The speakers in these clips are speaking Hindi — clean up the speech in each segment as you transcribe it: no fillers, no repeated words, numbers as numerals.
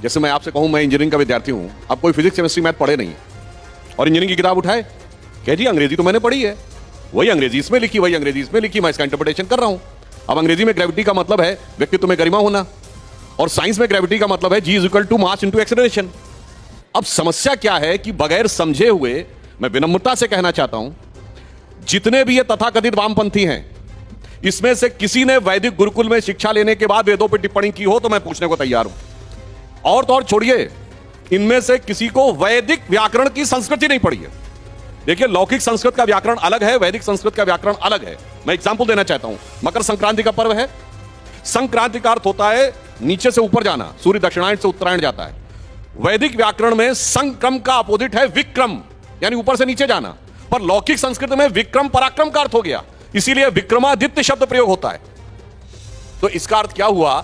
जैसे मैं आपसे कहूं मैं इंजीनियरिंग का विद्यार्थी हूं, अब कोई फिजिक्स केमिस्ट्री मैथ पढ़े नहीं और इंजीनियरिंग की किताब उठाए, कह जी अंग्रेजी तो मैंने पढ़ी है, वही अंग्रेजी इसमें लिखी, वही अंग्रेजी इसमें लिखी, मैं इसका इंटरप्रिटेशन कर रहा हूं। अब अंग्रेजी में ग्रेविटी का मतलब है व्यक्तित्व में गरिमा होना, और साइंस में ग्रेविटी का मतलब है G = मास इंटू एक्सेलरेशन। अब समस्या क्या है कि बगैर समझे हुए, मैं विनम्रता से कहना चाहता हूं, जितने भी ये तथाकथित वामपंथी हैं, इसमें से किसी ने वैदिक गुरुकुल में शिक्षा लेने के बाद वेदों पर टिप्पणी की हो तो मैं पूछने को तैयार हूं। और तो और छोड़िए, इनमें से किसी को वैदिक व्याकरण की संस्कृति नहीं पड़ी है। देखिए, लौकिक संस्कृत का व्याकरण अलग है, वैदिक संस्कृत का व्याकरण अलग है। मैं एग्जांपल देना चाहता हूं। मकर संक्रांति का पर्व है। संक्रांति का अर्थ होता है नीचे से ऊपर जाना, सूर्य दक्षिणायन से उत्तरायण जाता है। वैदिक व्याकरण में संक्रम का अपोजिट है विक्रम, यानी ऊपर से नीचे जाना। पर लौकिक संस्कृत में विक्रम पराक्रम का अर्थ हो गया, इसीलिए विक्रमादित्य शब्द प्रयोग होता है। तो इसका अर्थ क्या हुआ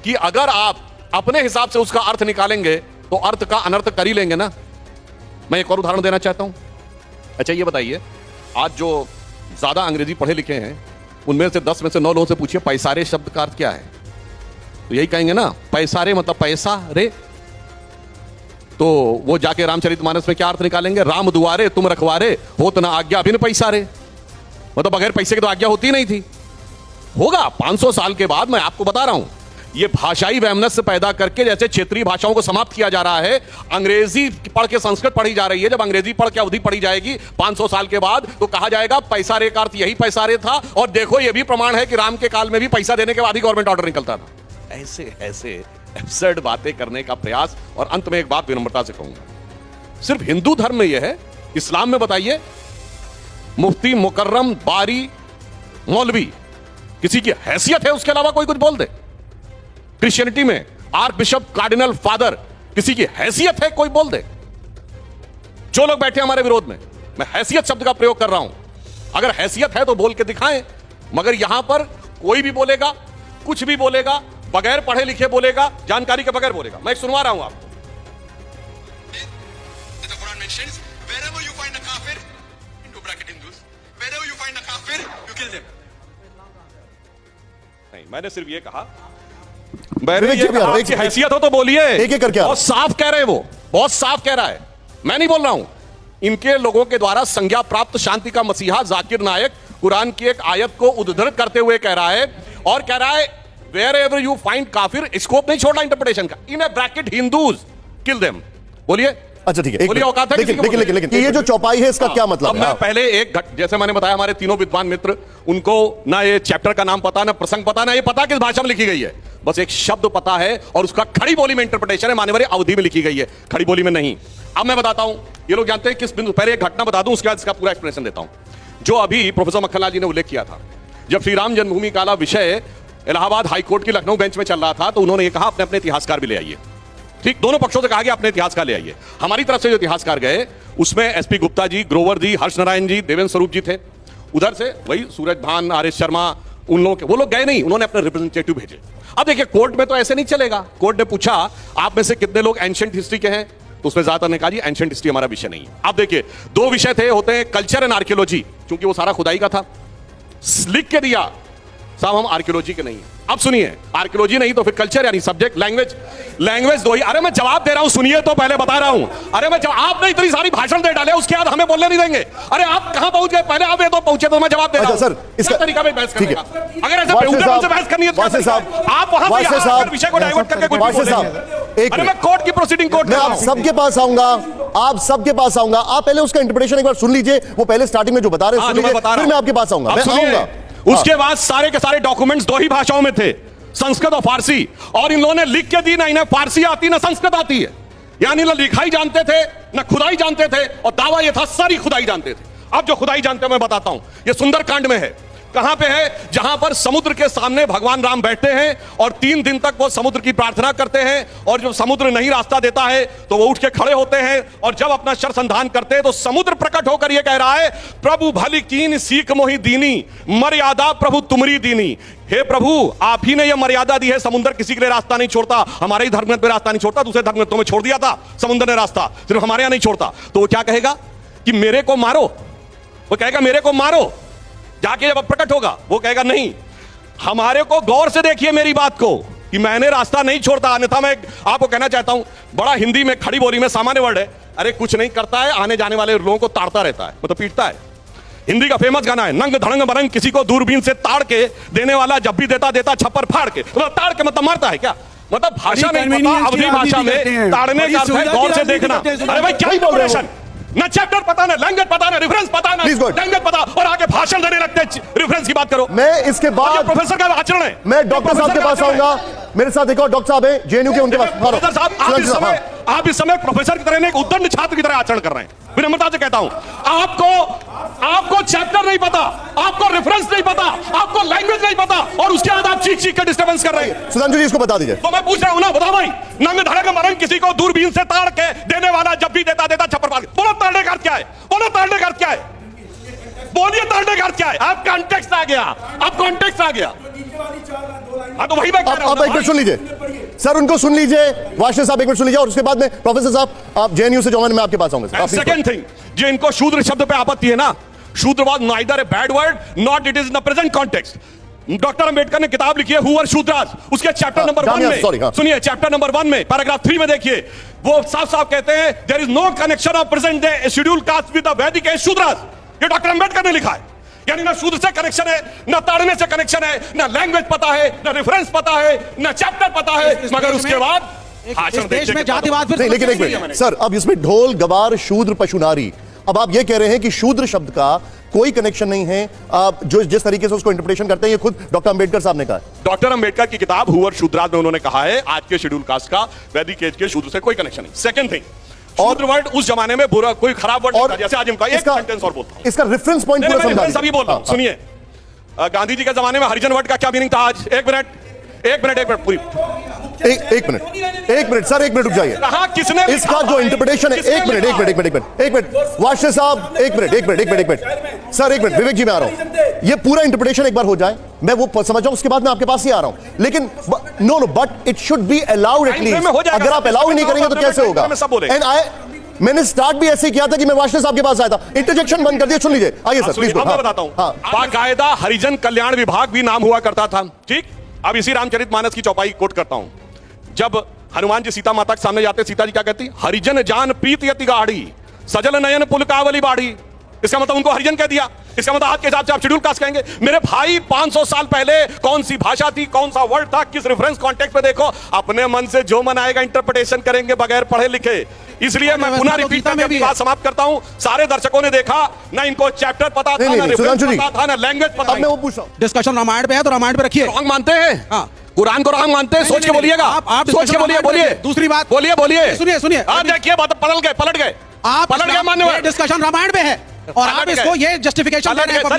कि अगर आप अपने हिसाब से उसका अर्थ निकालेंगे तो अर्थ का अनर्थ कर ही लेंगे ना। मैं एक और उदाहरण देना चाहता हूं। अच्छा ये बताइए, आज जो ज्यादा अंग्रेजी पढ़े लिखे हैं उनमें से 10 में से 9 लोगों से पूछिए पैसारे शब्द का अर्थ क्या है, तो यही कहेंगे ना, पैसारे मतलब पैसा रे। तो वो जाके रामचरितमानस में क्या अर्थ निकालेंगे, राम दुआरे तुम रखवारे होत ना आज्ञा बिन पैसा रे, मतलब बगैर पैसे की तो आज्ञा होती नहीं थी। होगा 500 साल के बाद। मैं आपको बता रहा हूं, ये भाषाई वैमनस्य पैदा करके जैसे क्षेत्रीय भाषाओं को समाप्त किया जा रहा है, अंग्रेजी पढ़ के संस्कृत पढ़ी जा रही है। जब अंग्रेजी पढ़ के अवधि पढ़ी जाएगी 500 साल के बाद, तो कहा जाएगा पैसा रे का अर्थ यही पैसा रे था, और देखो ये भी प्रमाण है कि राम के काल में भी पैसा देने के बाद ही गवर्नमेंट ऑर्डर निकलता था। ऐसे ऐसे एब्सर्ड बातें करने का प्रयास। और अंत में एक बात विनम्रता से कहूंगा, सिर्फ हिंदू धर्म में यह है, इस्लाम में बताइए, मुफ्ती मुकर्रम बारी मौलवी किसी की हैसियत है उसके अलावा कोई कुछ बोल दे? क्रिश्चियनिटी में आर्क बिशप कार्डिनल फादर किसी की हैसियत है कोई बोल दे? जो लोग बैठे हमारे विरोध में, मैं हैसियत शब्द का प्रयोग कर रहा हूं, अगर हैसियत है तो बोल के दिखाएं। मगर यहां पर कोई भी बोलेगा, कुछ भी बोलेगा, बगैर पढ़े लिखे बोलेगा, जानकारी के बगैर बोलेगा। मैं सुनवा रहा हूं आपको। नहीं, मैंने सिर्फ ये कहा, हैसियत हो तो बोलिए। एक एक करके बहुत साफ कह रहे हैं, वो बहुत साफ कह रहा है, मैं नहीं बोल रहा हूं। इनके लोगों के द्वारा संज्ञा प्राप्त शांति का मसीहा जाकिर नायक कुरान की एक आयत को उद्धृत करते हुए कह रहा है, और कह रहा है wherever you find काफिर, स्कोप नहीं छोड़ना इंटरप्रिटेशन का, इन A bracket Hindus kill them. बोलिए। अच्छा ठीक है, बोलिए औकात है। लेकिन ये जो चौपाई है इसका क्या मतलब है? मैं पहले एक जैसे मैंने बताया, हमारे तीनों विद्वान मित्र, उनको ना ये चैप्टर का नाम पता, ना प्रसंग पता, ना ये पता किस भाषा में लिखी गई है, बस एक शब्द पता है और उसका खड़ी बोली में इंटरप्रिटेशन है, मान्यवर अवधि में लिखी गई है, खड़ी बोली में नहीं। अब मैं बताता हूं, ये लोग जानते हैं किस बिंदु, पहले एक घटना बता दूं, उसके बाद इसका पूरा एक्सप्लेनेशन देता हूं। जो अभी प्रोफेसर मक्खनलाल जी ने उल्लेख किया था, जब श्री राम जन्मभूमि काला विषय इलाहाबाद हाईकोर्ट की लखनऊ बेंच में चल रहा था, तो उन्होंने ये कहा अपने अपने इतिहासकार भी ले आइए। ठीक, दोनों पक्षों से कहा गया अपने इतिहासकार ले आइए। हमारी तरफ से जो इतिहासकार गए उसमें एसपी गुप्ता जी, ग्रोवर जी, हर्ष नारायण जी, देवेंद्र स्वरूप जी थे। उधर से वही सूरज भान, आर एस शर्मा, उन लोगों के, वो लोग गए नहीं, उन्होंने अपने रिप्रेजेंटेटिव भेजे। अब देखिए, कोर्ट में तो ऐसे नहीं चलेगा। कोर्ट ने पूछा आप में से कितने लोग एंशिएंट हिस्ट्री के हैं, तो उसमें ज्यादातर ने कहा जी एंशिएंट हिस्ट्री हमारा विषय नहीं है। अब देखिए, दो विषय थे, होते हैं कल्चर एंड आर्कियोलॉजी, क्योंकि वो सारा खुदाई का था। लिख के दिया साहब हम आर्कियोलॉजी के नहीं है। अब सुनिए, आर्कियोलॉजी नहीं तो फिर कल्चर, यानी सब्जेक्ट लैंग्वेज दो ही। अरे मैं जवाब दे रहा हूं, सुनिए तो पहले बता रहा हूं। अरे मैं आपने इतनी सारी भाषण दे डाले, उसके बाद हमें बोलने नहीं देंगे। अरे आप कहां पहुंच गए, पहले आप ये तो पहुंचे तो मैं जवाब दे रहा हूं। सर, इसका तरीका में बहस करने का, अगर ऐसे बेहुदा से बहस करनी है तो आप वहां पे विषय को डाइवर्ट करके कुछ बोलेंगे। अरे मैं कोर्ट की प्रोसीडिंग कोर्ट में, आप सबके पास आऊंगा, आप सबके पास आऊंगा। आप पहले उसका इंटरप्रिटेशन एक बार सुन लीजिए, वो पहले स्टार्टिंग में जो बता रहे हैं सुन लीजिए, फिर मैं आपके पास आऊंगा। मैं आऊंगा। उसके बाद सारे के सारे डॉक्यूमेंट्स दो ही भाषाओं में थे, संस्कृत और फारसी, और इन लोगों ने लिख के दी, ना इन्हें फारसी आती ना संस्कृत आती है, यानी ना लिखाई जानते थे ना खुदाई जानते थे, और दावा यह था सारी खुदाई जानते थे। अब जो खुदाई जानते हैं मैं बताता हूं, ये सुंदरकांड में है। कहां पे है? जहां पर समुद्र के सामने भगवान राम बैठते हैं और 3 दिन तक वो समुद्र की प्रार्थना करते हैं, और जब समुद्र नहीं रास्ता देता है तो वो उठ के खड़े होते हैं, और जब अपना शर संधान करते हैं तो समुद्र प्रकट होकर ये कह रहा है, प्रभु भली कीन सीख मोहि दीनी, मर्यादा प्रभु तुमरी दीनी। हे प्रभु, आप ही ने यह मर्यादा दी है, समुद्र किसी के लिए रास्ता नहीं छोड़ता, हमारे ही धर्मग्रंथ में रास्ता नहीं छोड़ता, दूसरे धर्मग्रंथों में छोड़ दिया था समुद्र ने रास्ता, सिर्फ हमारे यहां नहीं छोड़ता। तो वो क्या कहेगा कि मेरे को मारो, वो कहेगा मेरे को मारो, जाके जब प्रकट होगा वो कहेगा नहीं, हमारे को गौर से देखिए मेरी बात को, कि मैंने रास्ता नहीं छोड़ता, अन्यथा मैं आपको कहना चाहता हूं, बड़ा हिंदी में खड़ी बोली में सामान्य वर्ड है, अरे कुछ नहीं करता है, आने जाने वाले लोगों को ताड़ता रहता है, मतलब पीटता है। हिंदी का फेमस गाना है, नंग धड़ंग बरंग किसी को दूरबीन से ताड़ के देने वाला जब भी देता देता छप्पर फाड़ के, मतलब ताड़ के मतलब मारता है क्या, मतलब भाषा नहीं पता, अवधी भाषा में ताड़ने का अर्थ है गौर से देखना। अरे भाई क्या इंटरप्रिटेशन, ना चैप्टर पता, ना लैंग्वेज पता, ना रेफरेंस पता, ना लैंग्वेज पता, और आगे भाषण देने लगते हैं, रेफरेंस की बात करो। मैं इसके बाद प्रोफेसर का आचरण है। मैं डॉक्टर साहब के पास आऊंगा, मेरे साथ एक और डॉक्टर साहब हैं जेएनयू के, उनके पास। प्रोफेसर साहब आप इस समय प्रोफेसर की तरह नहीं, एक उद्दंड छात्र की तरह आचरण कर रहे हैं। विनम्रता से कहता हूं, आपको चैप्टर नहीं पता, आपको रेफरेंस नहीं पता, आपको लैंग्वेज नहीं पता, और उसके बाद आप चीख चीख कर डिस्टर्बेंस कर रहे हैं। सुधांशु जी इसको बता दीजिए। तो मैं पूछ रहा हूं ना, बताओ भाई, नंग धड़ंग मरंग किसी को दूरबीन से ताड़ के देने वाला जब भी देता देता छप्पर फाड़ के, बोलो ताड़ने का अर्थ क्या है, बोलो ताड़ने का अर्थ क्या है, बोलिए ताड़ने का अर्थ क्या है। आप कॉन्टेक्स्ट आ गया, आप कॉन्टेक्स्ट आ गया। हाँ तो वही मैं कह रहा हूं। आप एक मिनट सुन लीजिए सर, उनको सुन लीजिए, वाशने साहब एक मिनट सुन लीजिए, और उसके बाद में प्रोफेसर साहब आप जेएनयू से जो, मैं आपके पास आऊंगा। सेकंड थिंग, जो इनको शूद्र शब्द पे आपत्ति है ना, शूद्र was neither a bad word not it is in the present context. Doctor Ambedkar ने किताब लिखी है हु वर शूद्रास, उसके चैप्टर नंबर 1 में सुनिए, चैप्टर नंबर 1 में पैराग्राफ 3 में देखिए, वो साफ साफ कहते हैं there is no connection of present day schedule caste with the Vedic age Shudras. ये डॉक्टर अंबेडकर ने लिखा है। यानी ना शूद्र से कनेक्शन है, ना ताड़ने से कनेक्शन है, ना लैंग्वेज पता है, ना रेफरेंस पता है, ना चैप्टर पता है, मगर उसके बाद देश में जातिवाद फिर। लेकिन एक मिनट सर, अब इसमें ढोल गवार शूद्र पशु नारी, अब आप ये कह रहे हैं कि शूद्र शब्द का कोई कनेक्शन नहीं है, आप जो जिस तरीके से उसको इंटरप्रिटेशन करते हैं, ये खुद डॉक्टर अंबेडकर साहब ने कहा है। डॉक्टर अंबेडकर की किताब हु वर शूद्रास में उन्होंने कहा है आज के शेड्यूल कास्ट का वैदिक एज के शूद्र से कोई कनेक्शन नहीं। सेकंड थिंग, शूद्र वर्ड उस जमाने में बुरा, कोई खराब वर्ड नहीं था, जैसे आज इनका एक सेंटेंस और बोलता हूं, इसका रेफरेंस पॉइंट पूरा समझा सभी बोल रहा हूं। सुनिए, गांधी जी के जमाने में हरिजन वर्ड का क्या मीनिंग था आज, एक मिनट पूरी एक मिनट सर, एक मिनट रुक जाइए। कहां किसने इसका जो इंटरप्रिटेशन है, एक मिनट वाशे साहब, एक मिनट सर, एक मिनट, विवेक जी मैं आ रहा हूं, ये पूरा इंटरप्रिटेशन एक बार हो जाए, मैं वो समझ जाऊं, उसके बाद मैं आपके पास ही आ रहा हूं। लेकिन no but it should be allowed at least. अगर आप अलाउ नहीं करेंगे तो कैसे होगा? मैंने स्टार्ट भी ऐसे किया था कि मैं वाशने साहब के पास आया था, इंटरजेक्शन बंद कर दिया। सुन लीजिए, आइए सर प्लीज। मैं बताता हूं, बाकायदा हरिजन कल्याण विभाग भी नाम हुआ करता था, ठीक। अब इसी रामचरितमानस की चौपाई कोट करता हूं, जब हनुमान जी सीता माता के सामने जाते, सीता जी क्या कहती, हरिजन जान प्रीत यति गाढ़ी सजल नयन पुलकावली बाढ़ी। इसका मतलब उनको हरिजन कह दिया। इसका मतलब आज के हिसाब से आप शेड्यूल कास्ट कहेंगे। मेरे भाई 500 साल पहले कौन सी भाषा थी, कौन सा वर्ड था, किस रेफरेंस कॉन्टेक्स्ट पे देखो, अपने मन से जो मन आएगा इंटरप्रिटेशन करेंगे बगैर पढ़े लिखे। इसलिए मैं पुनः रिपीट करके बात समाप्त करता हूं, सारे दर्शकों ने देखा ना, इनको चैप्टर पता था, ना रेफरेंस पता था, ना लैंग्वेज पता। मैं वो पूछ रहा हूं, डिस्कशन रामायण पे है तो रामायण पे रखिए। रॉन्ग मानते हैं, कुरान को रॉन्ग मानते हैं, सोच के बोलिएगा, आप सोच के बोलिए। दूसरी बात बोलिए, सुनिए देखिए बात पलट गए आप, मान्यवर, डिस्कशन रामायण पे है और आप इसको ये जस्टिफिकेशन दे रहे हैं।